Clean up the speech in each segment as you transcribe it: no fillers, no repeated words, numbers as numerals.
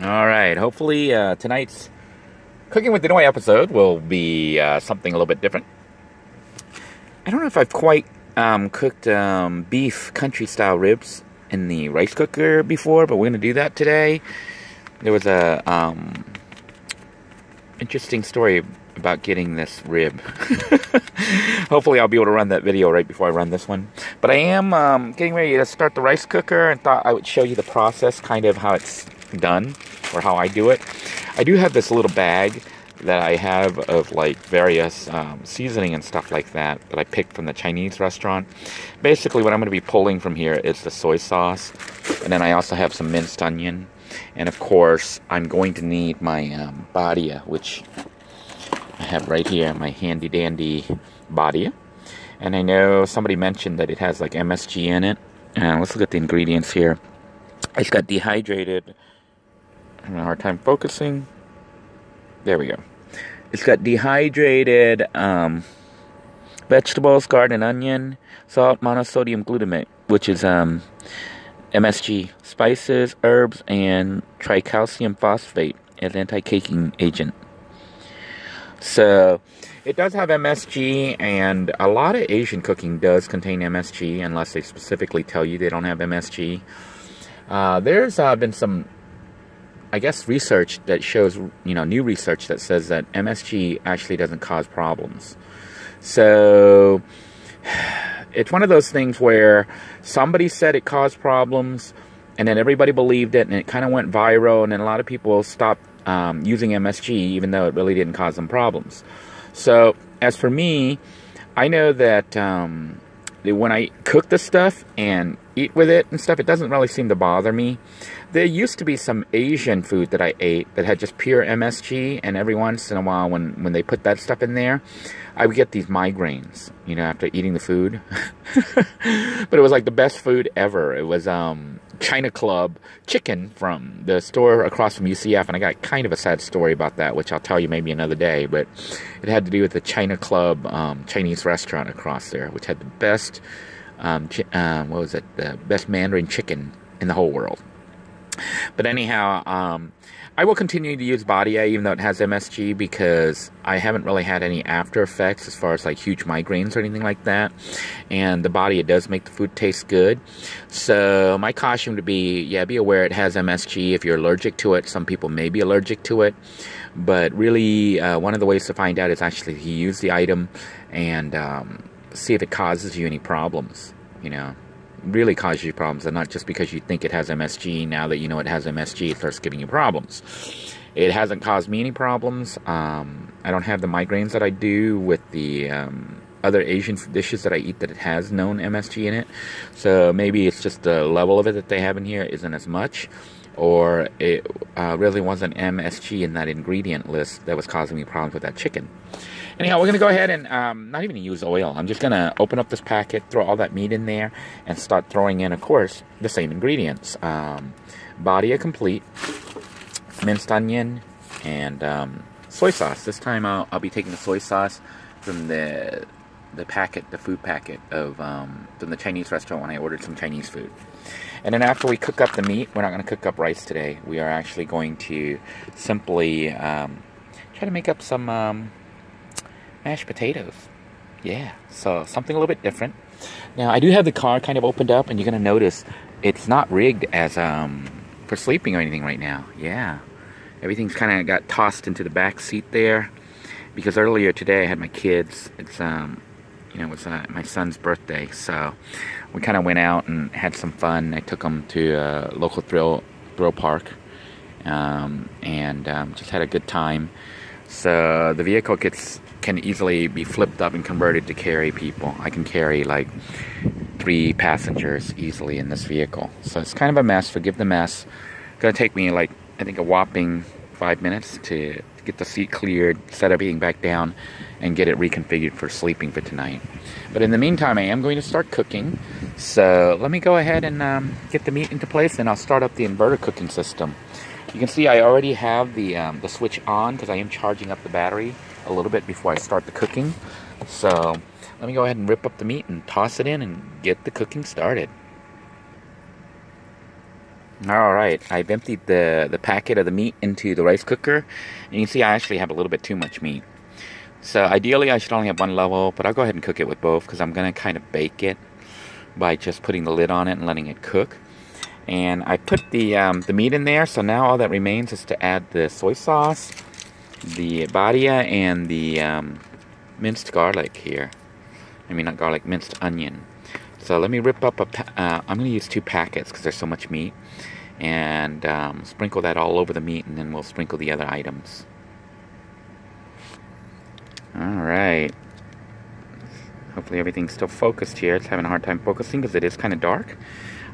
Alright, hopefully tonight's Cooking with Denoy episode will be something a little bit different. I don't know if I've quite cooked beef country-style ribs in the rice cooker before, but we're going to do that today. There was a interesting story about getting this rib. Hopefully I'll be able to run that video right before I run this one. But I am getting ready to start the rice cooker and thought I would show you the process, kind of how it's done, or how I do it. I do have this little bag that I have of like various seasoning and stuff like that I picked from the Chinese restaurant. Basically what I'm going to be pulling from here is the soy sauce, and then I also have some minced onion, and of course I'm going to need my badia, which I have right here, my handy dandy badia. And I know somebody mentioned that it has like MSG in it. Let's look at the ingredients here. It's got dehydrated, I'm having a hard time focusing. There we go. It's got dehydrated vegetables, garden onion, salt, monosodium glutamate, which is MSG, spices, herbs, and tricalcium phosphate as anti-caking agent. So it does have MSG, and a lot of Asian cooking does contain MSG unless they specifically tell you they don't have MSG. There's been some, I guess, research that shows, new research that says that MSG actually doesn't cause problems. So it's one of those things where somebody said it caused problems, and then everybody believed it, and it kind of went viral, and then a lot of people stopped using MSG, even though it really didn't cause them problems. So as for me, I know that when I cook the stuff and eat with it and stuff, it doesn't really seem to bother me. There used to be some Asian food that I ate that had just pure MSG, and every once in a while when they put that stuff in there, I would get these migraines, after eating the food. But it was like the best food ever. It was China Club chicken from the store across from UCF, and I got kind of a sad story about that, which I'll tell you maybe another day, but it had to do with the China Club Chinese restaurant across there, which had the best, the best Mandarin chicken in the whole world. But anyhow, I will continue to use badia even though it has MSG, because I haven't really had any after effects as far as like huge migraines or anything like that. And the badia does make the food taste good. So my caution would be, be aware it has MSG. If you're allergic to it, some people may be allergic to it. But really, one of the ways to find out is actually to use the item and see if it causes you any problems, really causes you problems, and not just because you think it has MSG. Now that you know it has MSG, it starts giving you problems. It hasn't caused me any problems. I don't have the migraines that I do with the other Asian dishes that I eat that it has known MSG in it. So maybe it's just the level of it that they have in here isn't as much, or it really wasn't MSG in that ingredient list that was causing me problems with that chicken. Anyhow, we're going to go ahead and not even use oil. I'm just going to open up this packet, throw all that meat in there, and start throwing in, of course, the same ingredients. Badia complete, minced onion, and soy sauce. This time I'll be taking the soy sauce from the packet, the food packet of from the Chinese restaurant when I ordered some Chinese food. And then after we cook up the meat, we're not going to cook up rice today. We are actually going to simply try to make up some mashed potatoes. Yeah, so something a little bit different. Now, I do have the car kind of opened up, and you're going to notice it's not rigged as for sleeping or anything right now. Yeah, everything's kind of got tossed into the back seat there, because earlier today I had my kids. It's it was my son's birthday, so we kind of went out and had some fun. I took them to a local thrill park, and just had a good time. So the vehicle can easily be flipped up and converted to carry people. I can carry like 3 passengers easily in this vehicle. So it's kind of a mess. Forgive the mess. It's gonna take me like, I think, a whopping 5 minutes to get the seat cleared, set everything back down, and get it reconfigured for sleeping for tonight. But in the meantime, I am going to start cooking. So let me go ahead and get the meat into place, and I'll start up the inverter cooking system. You can see I already have the switch on, because I am charging up the battery a little bit before I start the cooking. So let me go ahead and rip up the meat and toss it in and get the cooking started. Alright, I've emptied the packet of the meat into the rice cooker. And you can see I actually have a little bit too much meat. So ideally I should only have one level, but I'll go ahead and cook it with both because I'm going to kind of bake it by just putting the lid on it and letting it cook. And I put the meat in there, so now all that remains is to add the soy sauce, the badia, and the minced garlic here. I mean, not garlic, minced onion. So let me rip up I'm going to use 2 packets because there's so much meat. And sprinkle that all over the meat, and then we'll sprinkle the other items. Alright. Hopefully everything's still focused here. It's having a hard time focusing because it is kind of dark.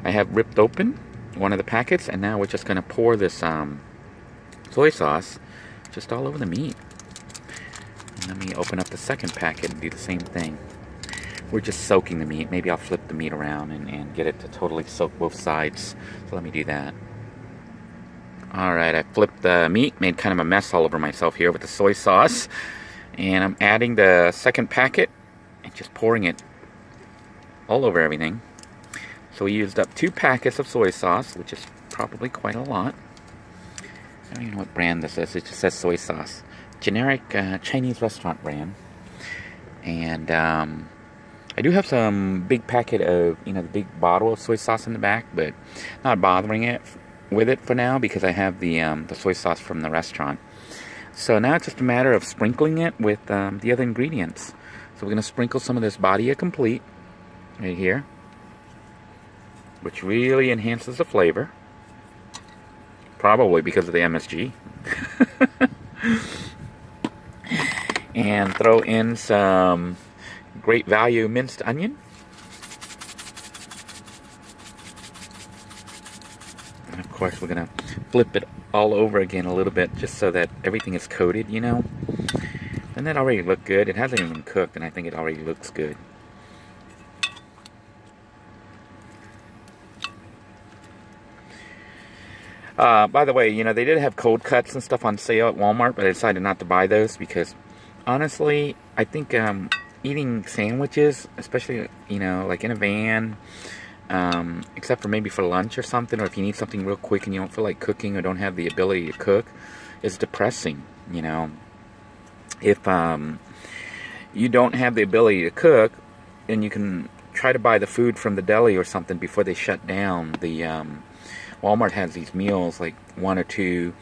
I have ripped open one of the packets, and now we're just going to pour this soy sauce just all over the meat. And let me open up the second packet and do the same thing. We're just soaking the meat. Maybe I'll flip the meat around and get it to totally soak both sides. So let me do that. Alright, I flipped the meat, made kind of a mess all over myself here with the soy sauce. And I'm adding the second packet and just pouring it all over everything. So we used up 2 packets of soy sauce, which is probably quite a lot. I don't even know what brand this is. It just says soy sauce. Generic Chinese restaurant brand. And I do have some big packet of, the big bottle of soy sauce in the back, but not bothering it with it for now because I have the soy sauce from the restaurant. So now it's just a matter of sprinkling it with the other ingredients. So we're going to sprinkle some of this badia complete right here, which really enhances the flavor. Probably because of the MSG. And throw in some great value minced onion. And of course we're going to flip it all over again a little bit just so that everything is coated, And that already looked good. It hasn't even been cooked, and I think it already looks good. By the way, they did have cold cuts and stuff on sale at Walmart, but I decided not to buy those because, honestly, I think eating sandwiches, especially, like in a van, except for maybe for lunch or something, or if you need something real quick and you don't feel like cooking or don't have the ability to cook, is depressing, If you don't have the ability to cook, then you can try to buy the food from the deli or something before they shut down. Walmart has these meals, like 1 or 2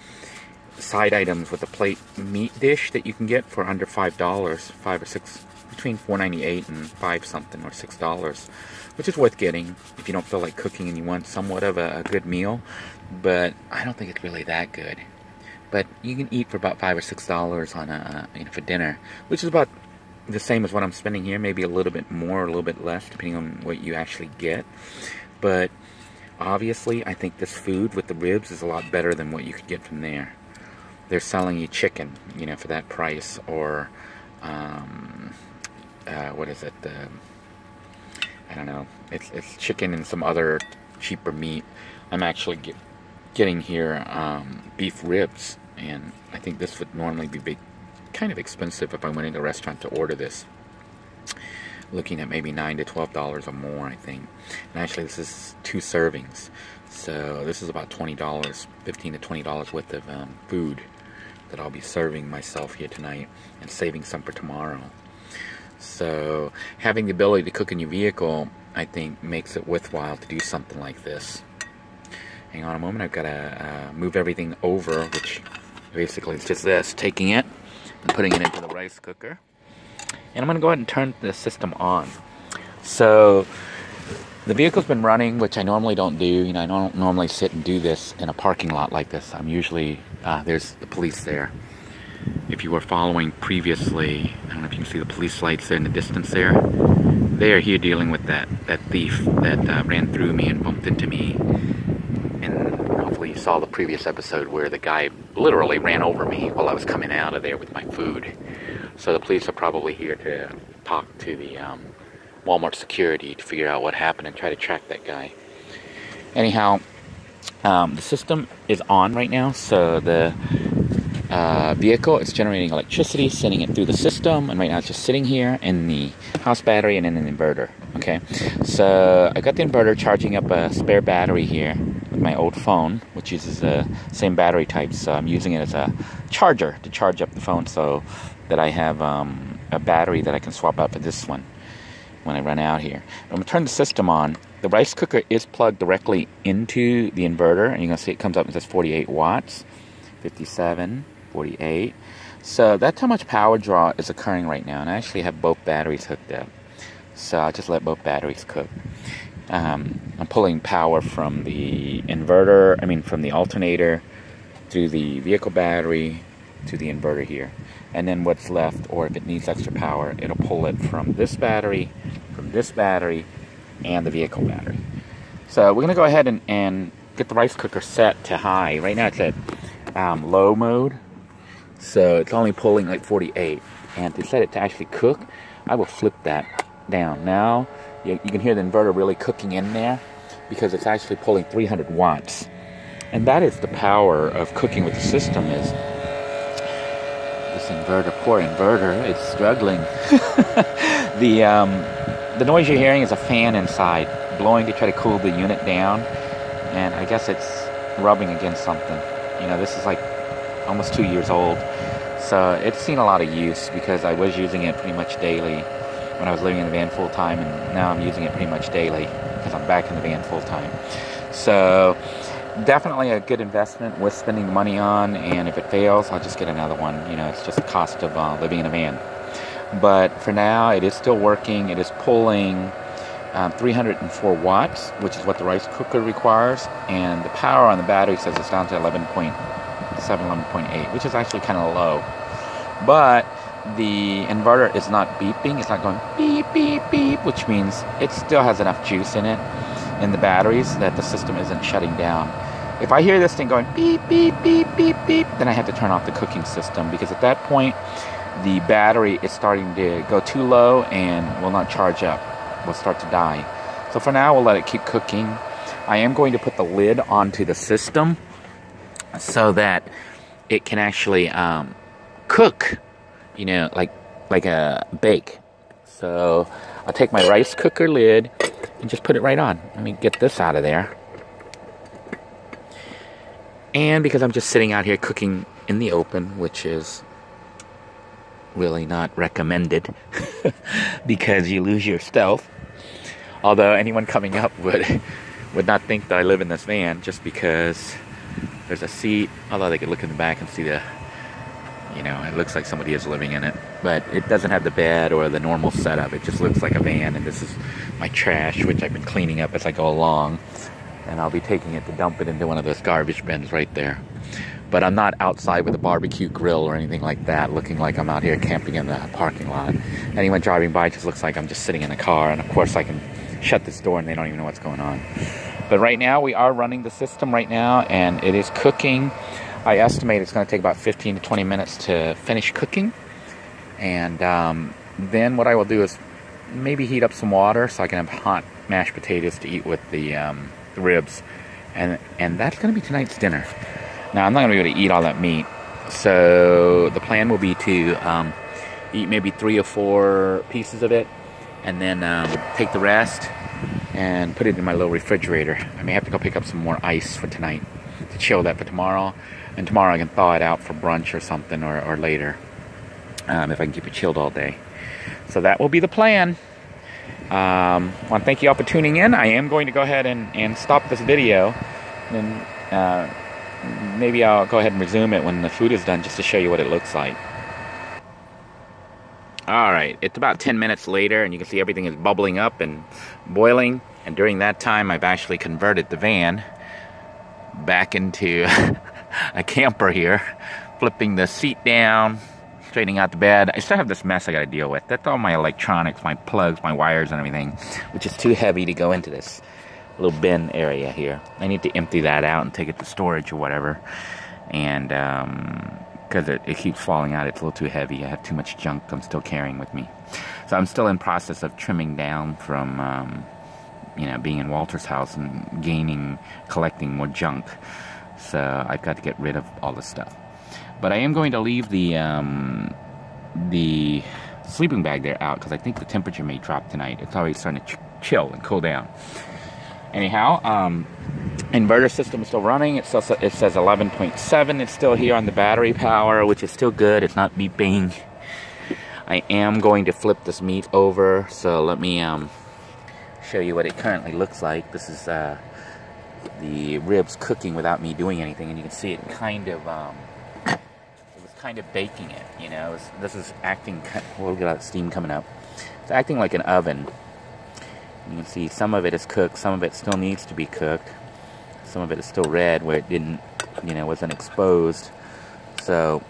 side items with a plate meat dish that you can get for under $5, 5 or 6, between $4.98 and $5 something or $6, which is worth getting if you don't feel like cooking and you want somewhat of a good meal. But I don't think it's really that good. But you can eat for about $5 or $6 on for dinner, which is about the same as what I'm spending here, maybe a little bit more or a little bit less, depending on what you actually get. But obviously, I think this food with the ribs is a lot better than what you could get from there. They're selling you chicken, for that price, or what is it? I don't know. It's chicken and some other cheaper meat. I'm actually getting here beef ribs, and I think this would normally be kind of expensive if I went into a restaurant to order this. Looking at maybe $9 to $12 or more, I think. And actually, this is 2 servings, so this is about $20, $15 to $20 worth of food that I'll be serving myself here tonight and saving some for tomorrow. So having the ability to cook in your vehicle, I think, makes it worthwhile to do something like this. Hang on a moment, I've got to move everything over, which basically is just this, taking it and putting it into the rice cooker. And I'm going to go ahead and turn the system on. So the vehicle's been running, which I normally don't do. I don't normally sit and do this in a parking lot like this. I'm usually, there's the police there. If you were following previously, I don't know if you can see the police lights there in the distance there. They are here dealing with that thief that ran through me and bumped into me. And hopefully you saw the previous episode where the guy literally ran over me while I was coming out of there with my food. So the police are probably here to talk to the Walmart security to figure out what happened and try to track that guy. Anyhow, the system is on right now, so the vehicle is generating electricity, sending it through the system, and right now it's just sitting here in the house battery and in an inverter. Okay, so I got the inverter charging up a spare battery here. my old phone, which uses the same battery type, so I'm using it as a charger to charge up the phone so that I have a battery that I can swap out for this one when I run out here. I'm going to turn the system on. The rice cooker is plugged directly into the inverter, and you're going to see it comes up and says 48 watts, 57, 48. So that's how much power draw is occurring right now, and I actually have both batteries hooked up. So I'll just let both batteries cook. I'm pulling power from the inverter, from the alternator through the vehicle battery to the inverter here. And then what's left, or if it needs extra power, it'll pull it from this battery, and the vehicle battery. So we're going to go ahead and get the rice cooker set to high. Right now it's at low mode, so it's only pulling like 48. And to set it to actually cook, I will flip that down. Now you can hear the inverter really cooking in there because it's actually pulling 300 watts. And that is the power of cooking with the system, is this inverter, poor inverter, it's struggling. The noise you're hearing is a fan inside blowing to try to cool the unit down, and I guess it's rubbing against something. This is like almost 2 years old, so it's seen a lot of use because I was using it pretty much daily when I was living in the van full time, and now I'm using it pretty much daily because I'm back in the van full time. So definitely a good investment worth spending the money on, and if it fails, I'll just get another one. It's just the cost of living in a van. But for now, it is still working. It is pulling 304 watts, which is what the rice cooker requires, and the power on the battery says it's down to 11.7, 11.8, which is actually kind of low. But the inverter is not beeping. It's not going beep, beep, beep, which means it still has enough juice in it, in the batteries, that the system isn't shutting down. If I hear this thing going beep, beep, beep, beep, beep, then I have to turn off the cooking system, because at that point, the battery is starting to go too low and will not charge up. Will start to die. So for now, we'll let it keep cooking. I am going to put the lid onto the system so that it can actually cook, like a bake. So I'll take my rice cooker lid and just put it right on. Let me get this out of there. And because I'm just sitting out here cooking in the open, which is really not recommended because you lose your stealth. Although anyone coming up would not think that I live in this van, just because there's a seat, although they could look in the back and see it looks like somebody is living in it, but it doesn't have the bed or the normal setup. It just looks like a van, and this is my trash, which I've been cleaning up as I go along, and I'll be taking it to dump it into one of those garbage bins right there. But I'm not outside with a barbecue grill or anything like that, looking like I'm out here camping in the parking lot. Anyone driving by just looks like I'm just sitting in a car, and of course I can shut this door and they don't even know what's going on. But right now we are running the system right now, and it is cooking. I estimate it's going to take about 15 to 20 minutes to finish cooking. And then what I will do is maybe heat up some water so I can have hot mashed potatoes to eat with the ribs. And that's going to be tonight's dinner. Now, I'm not going to be able to eat all that meat, so the plan will be to eat maybe 3 or 4 pieces of it, and then take the rest and put it in my little refrigerator. I may have to go pick up some more ice for tonight to chill that for tomorrow, and tomorrow I can thaw it out for brunch or something, or later, if I can keep it chilled all day. So that will be the plan. I want to thank you all for tuning in. I am going to go ahead and stop this video, and maybe I'll go ahead and resume it when the food is done, just to show you what it looks like. Alright, it's about 10 minutes later, and you can see everything is bubbling up and boiling. And during that time, I've actually converted the van back into a camper here, flipping the seat down, straightening out the bed. I still have this mess I gotta deal with. That's all my electronics, my plugs, my wires, and everything, which is too heavy to go into this little bin area here. I need to empty that out and take it to storage or whatever, and because it keeps falling out, it's a little too heavy. I have too much junk I'm still carrying with me. So I'm still in process of trimming down from being in Walter's house and collecting more junk. So I've got to get rid of all this stuff. But I am going to leave the sleeping bag there out, because I think the temperature may drop tonight. It's already starting to chill and cool down. Anyhow, inverter system is still running. It says 11.7. It's still here on the battery power, which is still good. It's not beeping. I am going to flip this meat over, so let me show you what it currently looks like. This is the ribs cooking without me doing anything, and you can see it kind of baking it, you know. This is acting, well, look at that steam coming up. It's acting like an oven. You can see some of it is cooked, some of it still needs to be cooked. Some of it is still red where it didn't, you know, wasn't exposed. So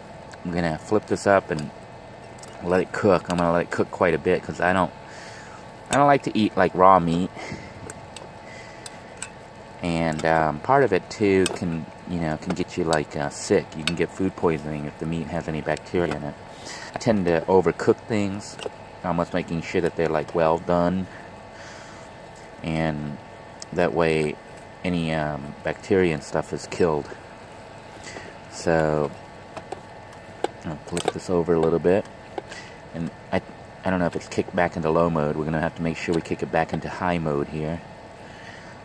I'm gonna flip this up and let it cook. I'm gonna let it cook quite a bit because I don't like to eat like raw meat. And part of it too can get you like sick. You can get food poisoning if the meat has any bacteria in it. I tend to overcook things, almost making sure that they're like well done, and that way any bacteria and stuff is killed. So I'll flip this over a little bit, and I don't know if it's kicked back into low mode. We're gonna have to make sure we kick it back into high mode here.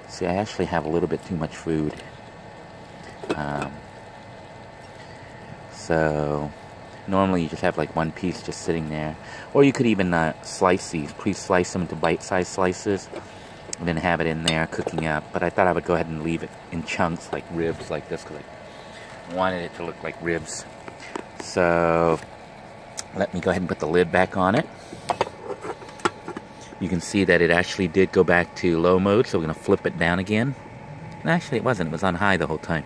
See, I actually have a little bit too much food. So normally you just have like one piece just sitting there, or you could even slice these, pre-slice them into bite-sized slices, and then have it in there cooking up. But I thought I would go ahead and leave it in chunks like ribs like this because I wanted it to look like ribs. So let me go ahead and put the lid back on it. You can see that it actually did go back to low mode, so we're going to flip it down again. And actually it wasn't, it was on high the whole time.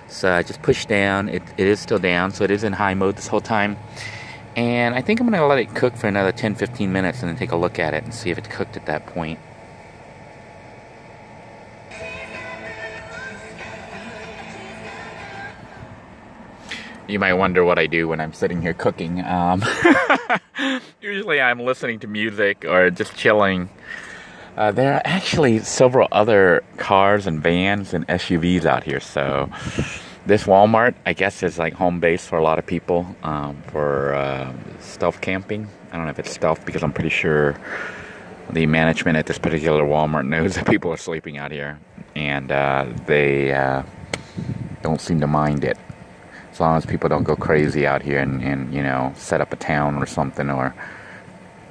So I just pushed down, it is still down, so it is in high mode this whole time. And I think I'm going to let it cook for another 10-15 minutes and then take a look at it and see if it's cooked at that point. You might wonder what I do when I'm sitting here cooking. Usually I'm listening to music or just chilling. There are actually several other cars and vans and SUVs out here. So this Walmart, I guess, is like home base for a lot of people for stealth camping. I don't know if it's stealth because I'm pretty sure the management at this particular Walmart knows that people are sleeping out here. And they don't seem to mind it. As long as people don't go crazy out here and you know, set up a town or something, or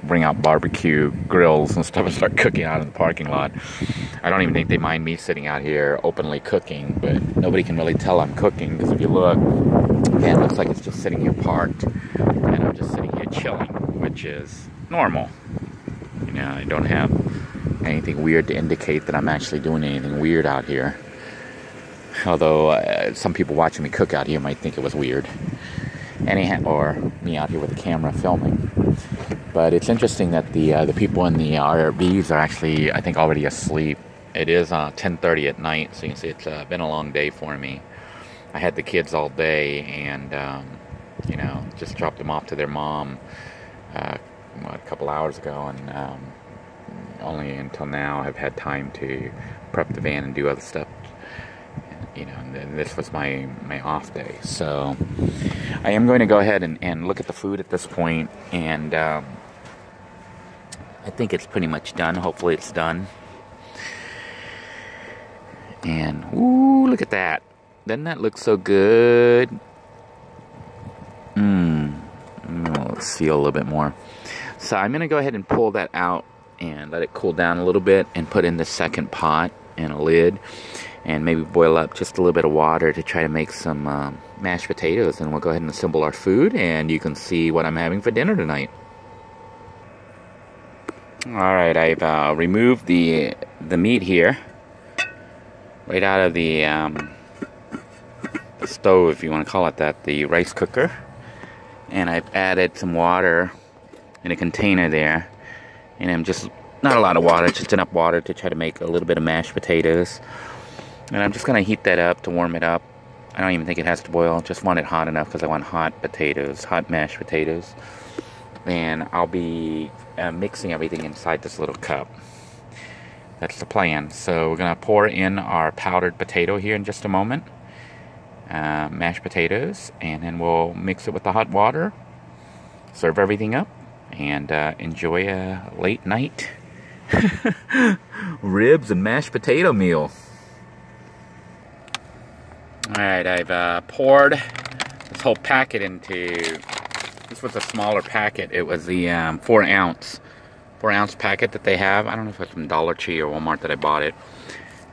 bring out barbecue grills and stuff and start cooking out in the parking lot. I don't even think they mind me sitting out here openly cooking, but nobody can really tell I'm cooking because if you look, again, it looks like it's just sitting here parked, and I'm just sitting here chilling, which is normal. You know, I don't have anything weird to indicate that I'm actually doing anything weird out here. Although some people watching me cook out here might think it was weird. Anyhow, or me out here with a camera filming. But it's interesting that the people in the RVs are actually, I think, already asleep. It is 10:30 at night, so you can see it's been a long day for me. I had the kids all day, and you know, just dropped them off to their mom a couple hours ago, and only until now I've had time to prep the van and do other stuff. You know, and this was my off day, so I am going to go ahead and look at the food at this point, and I think it's pretty much done. Hopefully it's done. And ooh, look at that! Doesn't that look so good? Let's see a little bit more. So I'm gonna go ahead and pull that out and let it cool down a little bit, and put in the second pot and a lid. And maybe boil up just a little bit of water to try to make some mashed potatoes. And we'll go ahead and assemble our food, and you can see what I'm having for dinner tonight. Alright, I've removed the meat here right out of the stove, if you want to call it that, the rice cooker. And I've added some water in a container there. And I'm just, not a lot of water, just enough water to try to make a little bit of mashed potatoes. And I'm just going to heat that up to warm it up. I don't even think it has to boil. Just want it hot enough because I want hot potatoes, hot mashed potatoes. And I'll be mixing everything inside this little cup. That's the plan. So we're going to pour in our powdered potato here in just a moment. Mashed potatoes. And then we'll mix it with the hot water. Serve everything up. And enjoy a late night Ribs and mashed potato meal. Alright, I've poured this whole packet into, this was a smaller packet. It was the 4 ounce packet that they have. I don't know if it's from Dollar Tree or Walmart that I bought it.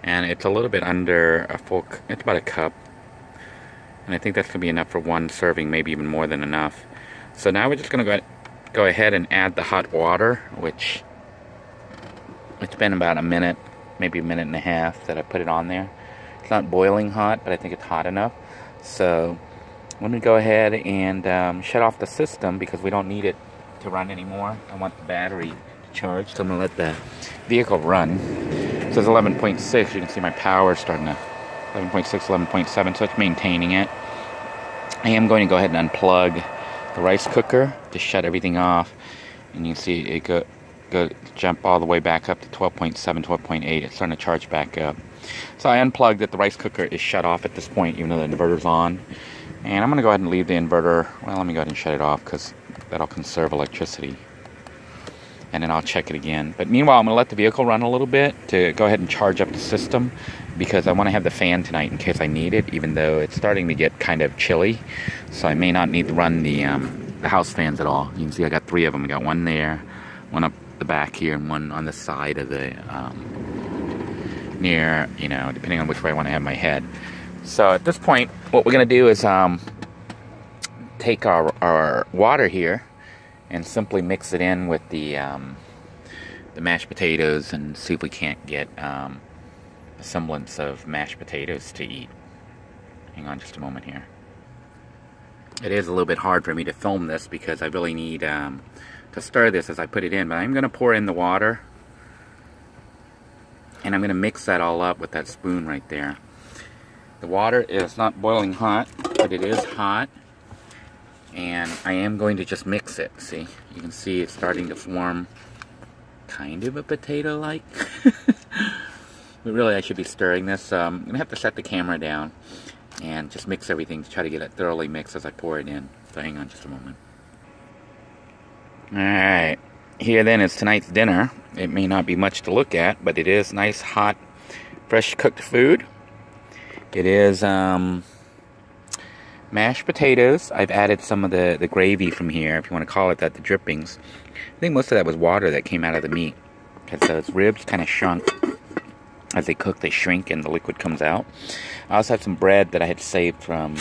And it's a little bit under a full, it's about a cup. And I think that's going to be enough for one serving, maybe even more than enough. So now we're just going to go ahead and add the hot water, which it's been about a minute, maybe a minute and a half that I put it on there. It's not boiling hot, but I think it's hot enough. So let me go ahead and shut off the system because we don't need it to run anymore. I want the battery to charge, so I'm going to let the vehicle run. It says 11.6. You can see my power starting to 11.6, 11.7, so it's maintaining it. I am going to go ahead and unplug the rice cooker to shut everything off, and you can see it jump all the way back up to 12.7, 12.8. It's starting to charge back up. So I unplugged it. The rice cooker is shut off at this point, even though the inverter's on. And I'm going to go ahead and leave the inverter. Well, let me go ahead and shut it off because that'll conserve electricity. And then I'll check it again. But meanwhile, I'm going to let the vehicle run a little bit to go ahead and charge up the system because I want to have the fan tonight in case I need it, even though it's starting to get kind of chilly. So I may not need to run the house fans at all. You can see I got 3 of them. I got one there, one up the back here, and one on the side of the near, you know, depending on which way I want to have my head. So at this point, what we're going to do is take our water here and simply mix it in with the mashed potatoes and see if we can't get a semblance of mashed potatoes to eat. Hang on just a moment here. It is a little bit hard for me to film this because I really need to stir this as I put it in, but I'm going to pour in the water and I'm going to mix that all up with that spoon right there. The water is not boiling hot, but it is hot. And I am going to just mix it. See, you can see it's starting to form kind of a potato-like. But really, I should be stirring this. So I'm going to have to set the camera down and just mix everything to try to get it thoroughly mixed as I pour it in. So hang on just a moment. Alright, here then is tonight's dinner. It may not be much to look at, but it is nice, hot, fresh cooked food. It is mashed potatoes. I've added some of the gravy from here, if you want to call it that, the drippings. I think most of that was water that came out of the meat. Because those ribs kind of shrunk. As they cook, they shrink and the liquid comes out. I also have some bread that I had saved from,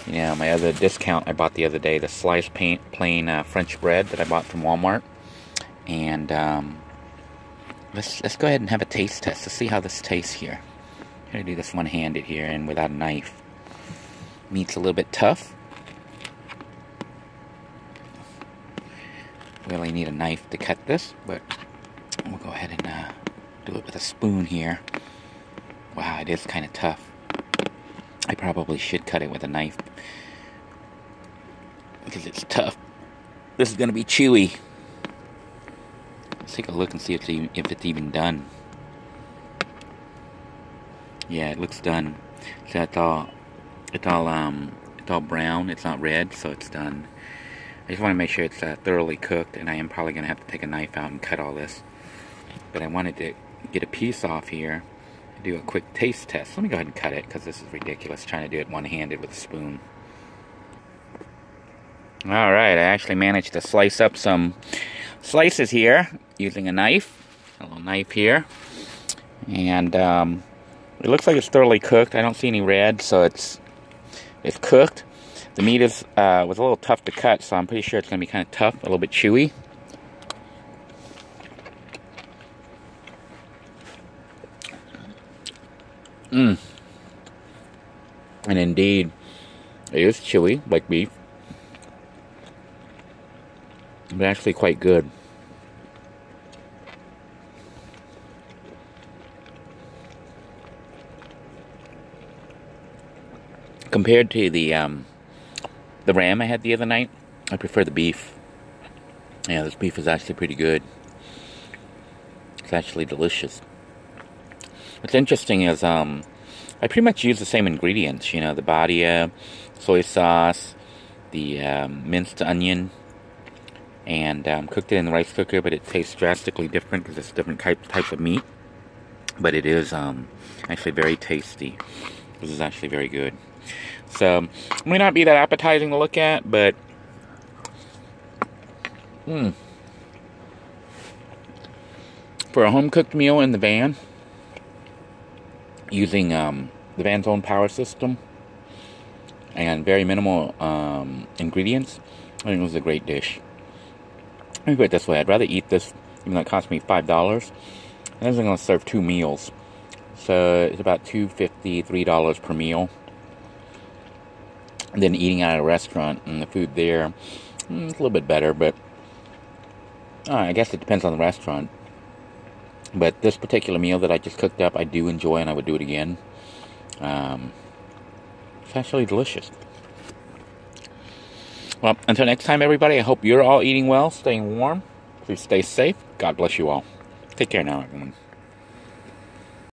you know, my other discount I bought the other day. The sliced plain French bread that I bought from Walmart. And let's go ahead and have a taste test to see how this tastes here. I'm going to do this one-handed here and without a knife. Meat's a little bit tough. Really need a knife to cut this, but we'll go ahead and do it with a spoon here. Wow, it is kind of tough. I probably should cut it with a knife because it's tough. This is going to be chewy. Let's take a look and see if it's even done. Yeah, it looks done. So it's all brown. It's not red, so it's done. I just want to make sure it's thoroughly cooked, and I am probably going to have to take a knife out and cut all this. But I wanted to get a piece off here and do a quick taste test. Let me go ahead and cut it, because this is ridiculous trying to do it one-handed with a spoon. Alright, I actually managed to slice up some slices here using a knife. A little knife here. And it looks like it's thoroughly cooked. I don't see any red, so it's cooked. The meat was a little tough to cut, so I'm pretty sure it's going to be kind of tough, a little bit chewy. And indeed, it is chewy, like beef. But actually quite good. Compared to the ram I had the other night, I prefer the beef. Yeah, this beef is actually pretty good. It's actually delicious. What's interesting is I pretty much use the same ingredients. You know, the badia, soy sauce, the minced onion, and cooked it in the rice cooker, but it tastes drastically different because it's different types of meat. But it is actually very tasty. This is actually very good. So, it may not be that appetizing to look at, but for a home-cooked meal in the van, using the van's own power system, and very minimal ingredients, I think it was a great dish. Let me put it this way, I'd rather eat this, even though it cost me $5, and this is going to serve 2 meals. So it's about $2.50, $3 per meal. And then eating out at a restaurant, and the food there, it's a little bit better, but I guess it depends on the restaurant. But this particular meal that I just cooked up, I do enjoy, and I would do it again. It's actually delicious. Well, until next time, everybody, I hope you're all eating well, staying warm. Please stay safe. God bless you all. Take care now, everyone.